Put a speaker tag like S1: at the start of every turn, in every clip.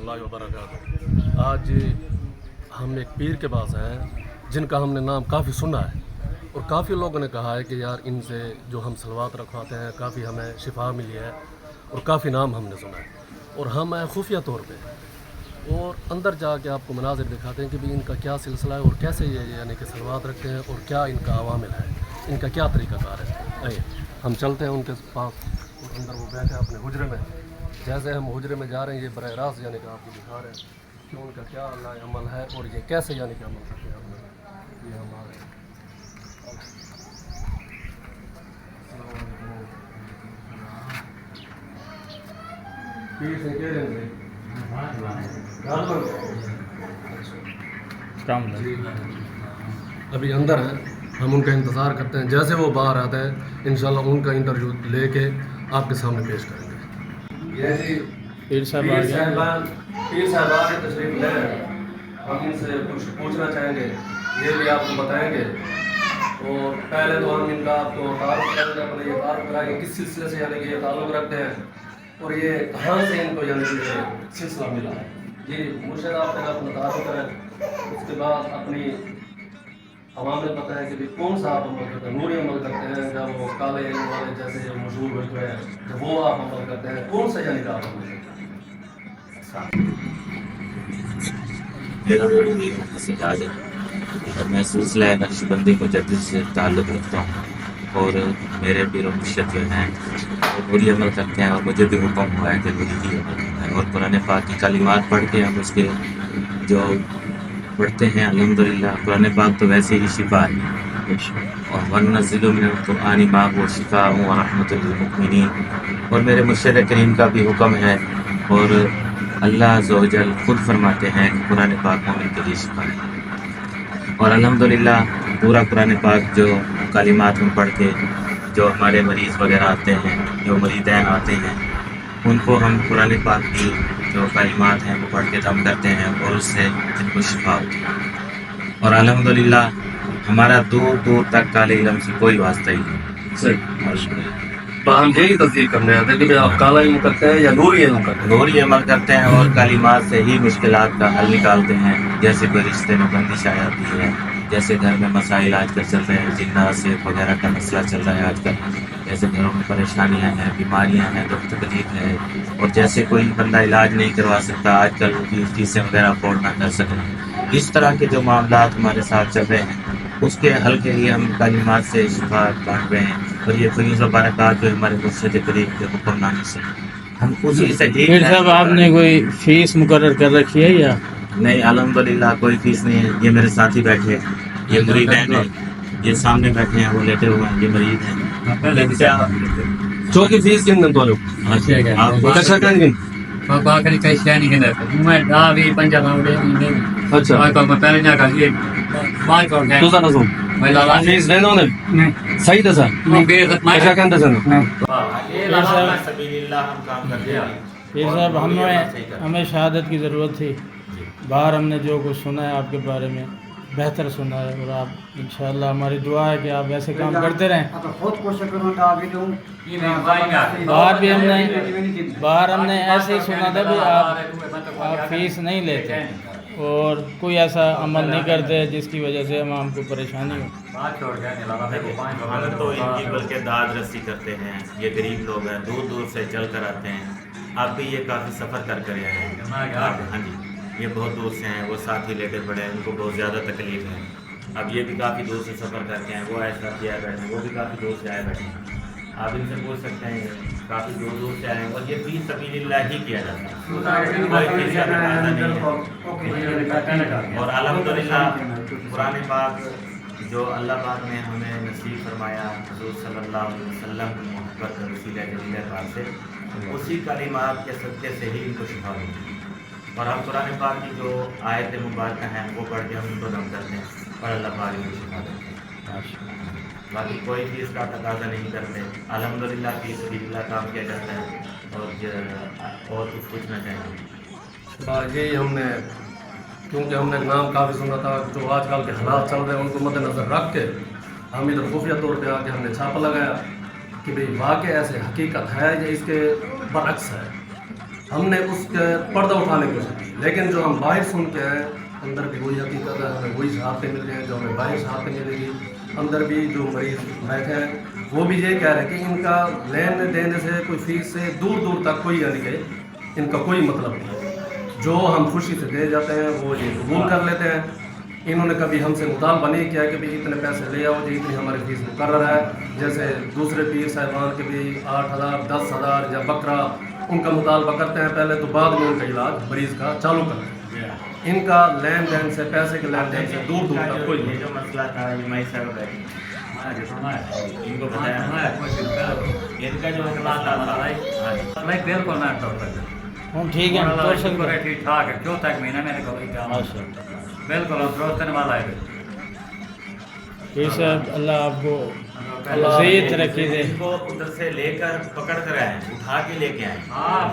S1: रहमतुल्लाहि व बरकातुहू। आज हम एक पीर के पास हैं जिनका हमने नाम काफ़ी सुना है और काफ़ी लोगों ने कहा है कि यार इनसे जो हम सलवात रखवाते हैं काफ़ी हमें शिफा मिली है और काफ़ी नाम हमने सुना है। और हम आए खुफिया तौर पे और अंदर जाके आपको मनाजिर दिखाते हैं कि भाई इनका क्या सिलसिला है और कैसे ये यानी कि सलवात रखते हैं और क्या इनका अवामिल है, इनका क्या तरीक़ाकार है। आइए हम चलते हैं उनके पास और अंदर वो बैठे हैं अपने हुजरे में। जैसे हम हुजरे में जा रहे हैं ये बरह रास्त यानी कि आपको दिखा रहे हैं कि उनका क्या अल्लाह अमल है और ये कैसे यानी कि अमल करते हैं अपने। ये हमारे पीर से कह रहे हैं अभी अंदर हैं, हम उनका इंतज़ार करते हैं। जैसे वो बाहर आते हैं इंशाल्लाह उनका इंटरव्यू लेके आपके सामने पेश करेंगे। ये जी पीर साहब आगे तशरीफ ले रहे हैं, हम इनसे कुछ पूछना चाहेंगे, ये भी आपको बताएंगे। और पहले तो हम इनका आपको तारुफ करेंगे, अपने ये तारुफ कराएंगे किस सिलसिले से यानी कि ये ताल्लुक़ रखते हैं और ये कहाँ से इनको यानी कि सिलसिला मिला है। जी मुर्शिद आप पहले अपना तारुफ करें, उसके बाद अपनी अवामिल बताएं कि भाई कौन सा आप अमल करते हैं। नूरी अमल करते हैं जब वो काले इल्म वाले जैसे जो मशहूर हुए हैं जब वो आप अमल करते हैं, कौन सा यानी कि आप अमल करते हैं।
S2: मेरा नाम सिराज है और मैं सिलसिला नक्शबंदी मुजद्दिद से ताल्लुक़ रखता हूँ और मेरे पीर और मुर्शिद जो हैं वो नूरी अमल करते हैं और मुझे भी हुक्म हुआ है कि नूरी ही अमल करना है। और कुरान पाक की कलिमात पढ़ के हम उसके जो पढ़ते हैं अल्हम्दुलिल्लाह कुरान पाक तो वैसे ही शिफा है और वनज़िलु मिनल कुरआनि मा हुवा शिफ़ाउन व रहमतुल लिल मुमिनीन। और मेरे मुर्शिद करीम का भी हुक्म है और अल्लाह अज़्ज़ व जल खुद फरमाते हैं कि कुरान पाक मोमिन के लिए शिफा है। और अल्हम्दुलिल्लाह पूरा कुरान पाक जो कलिमात में पढ़ के जो हमारे मरीज़ वगैरह आते हैं, जो मरीदैन आते हैं, उनको हम कुरान पाक की जो कलिमात हैं वो पढ़ के दम करते हैं और उससे इनको शिफा होती है। और अल्हम्दुलिल्लाह हमारा दूर दूर तक काले इल्म से कोई वास्ता ही नहीं।
S1: तो हम यही तस्दीक करने आते हैं कि आप काला इल्म करते हैं या नूरी इल्म करते हैं।
S2: नूरी अमल करते हैं और कलिमात से ही मुश्किलात का हल निकालते हैं। जैसे कोई रिश्ते में बंदिश आ जाती है, जैसे घर में मसाइल आजकल चल रहे हैं, जिन्ना से वगैरह का मसला चल रहा है आजकल, जैसे घरों में परेशानियां हैं, बीमारियां हैं, दुख तकलीफ है, और जैसे कोई बंदा इलाज नहीं करवा सकता आजकल की फीसें वगैरह अफोर्ड ना कर सकें, इस तरह के जो मामलात हमारे साथ चल रहे हैं उसके हल के लिए हम कलिमात से शिफा बांट रहे हैं। और ये फैज़ व बरक़ात जो हमारे मुर्शिद करीम के हुक्मनामे से हम उसी से ठीक
S3: फिर साहब आपने कोई फीस मुकर्रर कर रखी है या
S2: नहीं? अल्हम्दुलिल्लाह कोई फीस नहीं है। ये मेरे साथी बैठे हैं, ये मुरीदैन है, ये सामने बैठे हैं वो लेटे हुए हैं, ये मरीद हैं।
S1: चौकी फीस किन तो आप कैसा करेंगे
S4: बाकरी का स्टैंड के अंदर मैं दावी पंजाब में
S1: अच्छा
S4: को मैं पहले ना कर ये बात कर गया
S1: तो ना
S4: मैं लाला
S1: फीस लेना ने सही था सर
S4: मैं बेगत मैं
S1: कैसा कहते सर
S3: फिर साहब हमें शहादत की ज़रूरत थी। बाहर हमने जो कुछ सुना है आपके बारे में बेहतर सुना है और आप इंशाअल्लाह हमारी दुआ है कि आप ऐसे काम करते रहें। बाहर हमने ऐसे ही सुना था कि आप फीस नहीं लेते और कोई ऐसा अमल नहीं करते जिसकी वजह से हम हमको परेशानी हो।
S2: हम तो इनकी बल्कि दाद रसी करते हैं। ये गरीब लोग हैं, दूर दूर से चल कर आते हैं। आप भी ये काफ़ी सफ़र कर कर आए हैं। हाँ जी, ये बहुत दूर से हैं, वो साथ ही लेटे पड़े हैं, उनको बहुत ज़्यादा तकलीफ है। अब ये भी काफ़ी दूर से सफ़र करके हैं, वो ऐसा किया बैठे हैं, वो भी काफ़ी दूर से आए बैठे हैं। आप इनसे पूछ सकते हैं, काफ़ी दूर दूर से आए हैं और ये फी सबीलिल्लाह ही किया जाता है, कोई फीस का तकाज़ा नहीं है। और अल्हम्दुलिल्लाह कुरान पाक जो अल्लाह पाक ने हमें नसीब फरमाया हुज़ूर सल्लल्लाहु अलैहि वसल्लम की मोहब्बत और वसीला जलील पाक से, उसी कलिमात के सदक़े से ही इनको शिफा होती है। और हम कुरान पाक की जो आयत मुबारक हैं वो पढ़ के हम उनको दम करते हैं और अल्लाह पाक इनको शिफा देते हैं। बाकी कोई फीस का तकाज़ा नहीं करते। अल्हम्दुलिल्लाह फी सबीलिल्लाह काम किया जाता है। और कुछ पूछना चाहेंगे?
S1: यही हमने क्योंकि हमने नाम काफ़ी सुना था, जो आजकल के हालात चल रहे हैं उनको मद्देनज़र रख के हम इधर खुफिया तौर पे आके हमने छापा लगाया कि भाई वाकई ऐसे हकीकत है या इसके बरअक्स है। हमने उस पर्दा उठाने की कोशिश की, लेकिन जो हम बाहर सुन के आए अंदर भी वही हकीकत है, हमें वही शहादतें मिल रही हैं जो हमें बाहर शहादतें मिलेगी। अंदर भी जो मरीज़ बैठे हैं वो भी ये कह रहे हैं कि इनका लेने देने से कोई फीस से दूर दूर तक कोई यानी कि इनका कोई मतलब नहीं है। जो हम खुशी से दे जाते हैं वो ये कबूल कर लेते हैं। इन्होंने कभी हमसे मुतालबा नहीं किया कि भाई इतने पैसे ले आओ जी, इतनी हमारी फीस मुकर्रर है। जैसे दूसरे पीर साहिबान के भी 8,000 10,000 या बकरा उनका मुतालबा करते हैं पहले, तो बाद में उनका इलाज मरीज़ का चालू करते हैं। इनका लेन देन से, पैसे के लेन देन से दूर दूर तक कोई
S2: ये जो मसला था ये मैं साहब इनको बताया इनका जो मसला था
S4: मैं बिल्कुल ना कर
S3: हम ठीक है तो
S4: शुक्र है, ठीक ठाक है। क्यों तक महीना मैंने कहा बिल्कुल दोस्त वाला है।
S3: ये सब अल्लाह आपको सही तरक्की दे।
S2: इनको उधर से लेकर पकड़ कर आए, उठा के लेके आए।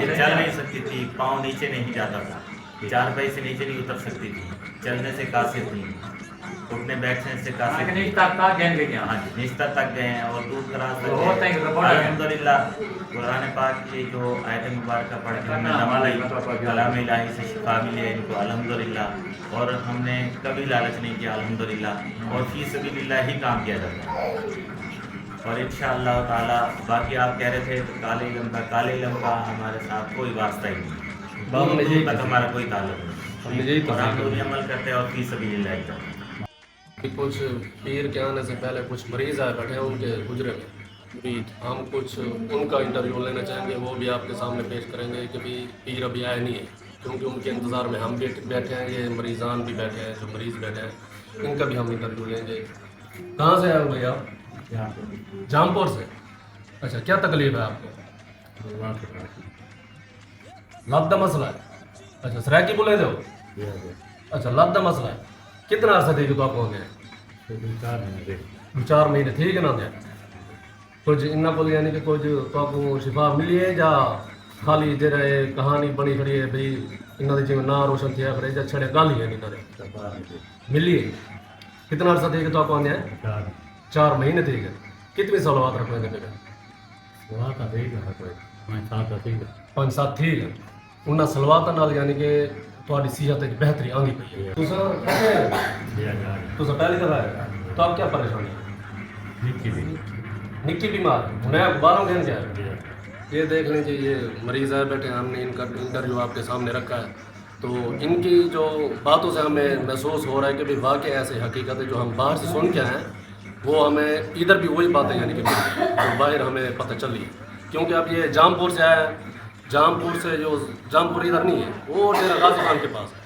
S2: ये चल नहीं सकती थी, पाँव नीचे नहीं जाता था, 4 पैर से नीचे नहीं उतर सकती थी, चलने से कासिर थी, उठने बैठने से कासिर थी। हाँ जी, निस्ता तक गए हैं और दूर दराज तक गए। अल्हम्दुलिल्लाह कुरान पाक की जो आयत मुबारक पढ़ के हमें दमा लाई, कलाम इलाही से शिफा मिली है इनको अल्हम्दुलिल्लाह। और हमने कभी लालच नहीं किया अल्हम्दुलिल्लाह, और फी सबिलिल्लाह ही काम किया जाता है। और इंशाअल्लाह ताला बाकी आप कह रहे थे काले इल्म का हमारे साथ कोई वास्ता ही नहीं, तक हमारा कोई ताल्लुक नहीं, और हम लोग अमल करते हैं और फी सबिलिल्लाह करते हैं।
S1: कुछ पीर के आने से पहले कुछ मरीज़ आए बैठे हैं उनके गुजरे में, हम कुछ उनका इंटरव्यू लेना चाहेंगे, वो भी आपके सामने पेश करेंगे कि भाई पीर अभी आए नहीं है, क्योंकि उनके इंतज़ार में हम भी बैठे हैं, ये मरीज़ान भी बैठे हैं, जो मरीज़ बैठे हैं इनका भी हम इंटरव्यू लेंगे। कहाँ से आए हो भैया? जामपुर से। अच्छा, क्या तकलीफ है आपको? लत का मसला है। अच्छा, सराकी बोले दो। अच्छा, लत का मसला है। कितना अर्सा थे तो आपको हो गया? 4 महीने ठीक है ना गया कुछ इन्ना को यानी कि कुछ तो आपको शिफा मिली है या खाली जरा ये कहानी बनी खड़ी है भाई इन्होंने जिम्मे ना रोशन किया खड़े या छड़े गाली है इन्होंने मिली है? कितना अर्सा थे तो आपको आने हैं? 4 महीने ठीक है। कितनी सलवात रखने के? 5-7 ठीक है। उन्हें सलवात नाल यानी कि थोड़ी सेहत बेहतरी आंदी पई है। तुसा पहली दफा है तो आप क्या परेशानी है? निक्की बीमार उन्हें बारों गहन क्या है? ये देख लीजिए, ये मरीज़ है बैठे, हमने इनका इंटरव्यू आपके सामने रखा है, तो इनकी जो बातों से हमें महसूस हो रहा है कि भाई वाकई ऐसे हकीकत है जो हम बाहर से सुन के आए वो हमें इधर भी वही बातें यानी कि जो बाहर हमें पता चली है। क्योंकि अब ये जामपुर से आया है, जामपुर से जो जामपुर इधर नहीं है, वो डेरा गाजी खान के पास है।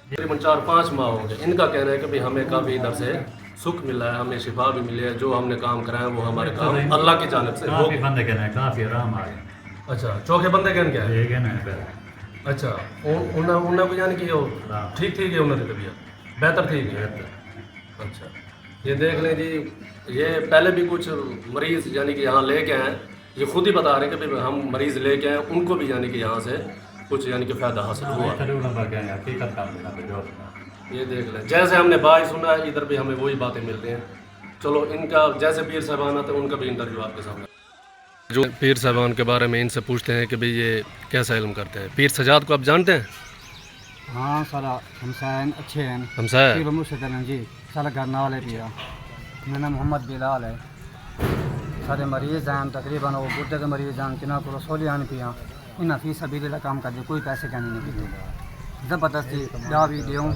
S1: तकरीबन 4-5 माह हो गए। इनका कहना है कि भाई हमें काफ़ी इधर से सुख मिला है, हमें शिफा भी मिली है, जो हमने काम कराया वो हमारे काम अल्लाह की जानिब से
S4: काफी बंदे कहना है, काफी आराम आ गया।
S1: अच्छा, चौके बंदे कहन क्या है?
S4: ये कहना है
S1: अच्छा, उन्हें को यानी कि ठीक है उन्होंने तबीयत बेहतर ठीक है। अच्छा, ये देख लें जी, ये पहले भी कुछ मरीज़ यानी कि यहाँ लेके आए, ये खुद ही बता रहे हैं कि भाई हम मरीज़ लेके आए, उनको भी यानी कि यहाँ से कुछ यानी कि फ़ायदा हासिल हुआ। ये देख लें, जैसे हमने बात सुना है इधर भी हमें वही बातें मिल रही हैं। चलो, इनका जैसे पीर साहबान आते हैं उनका भी इंटरव्यू आपके सामने, जो पीर साहबान के बारे में इनसे पूछते हैं कि भाई ये कैसा इल्म करते हैं। पीर सजाद को आप जानते हैं?
S5: हाँ, सारा हमसायन अच्छे हैं।
S1: हमसाया
S5: जी, सारा घर नाल है पिया। मेरा नाम मोहम्मद बिलाल है। सारे मरीज़ हैं, तकरीबन वो गुर्दे के मरीज़ हैं, जिन्हों को रसोली आने पिया इन फी सबीलिल्लाह काम कर दिया, कोई पैसे कहने नहीं गिनते। ज़बरदस्ती जा भी दूँ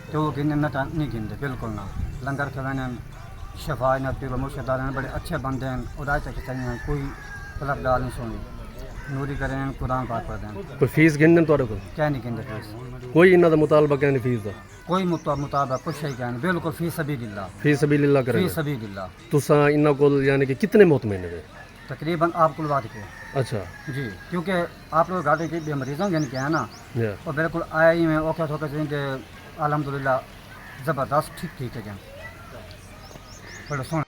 S5: तो वो गिनने नहीं गिनते, बिल्कुल ना। लंगर खिलाने शफा ने पीर मुर्शदार ने बड़े अच्छे बंदे हैं, उदाय तक चाहिए, कोई तलब डाल नहीं सुनी, नूरी करें, कुरान पाक पढ़ दें।
S1: कोई फीस गिनने थोड़े को
S5: क्या नहीं गिनते फीस?
S1: कोई इन्हों का मुतालबा क्या नहीं फीस का?
S5: कोई मुताबा कुछ सही क्या नहीं, बिल्कुल फी सबीलिल्लाह।
S1: फी सबीलिल्लाह
S5: फी
S1: करें
S5: सबीलिल्लाह।
S1: तुसा इन्हों को यानी कि कितने मुतमिन है?
S5: तकरीबन आप कुलवाद के।
S1: अच्छा
S5: जी, क्योंकि आप लोग गाड़ी के मरीजों के क्या है ना,
S1: या
S5: और बिल्कुल आया ही में ओके ठोके से अल्हम्दुलिल्लाह ज़बरदस्त ठीक है क्या बड़ा सोना।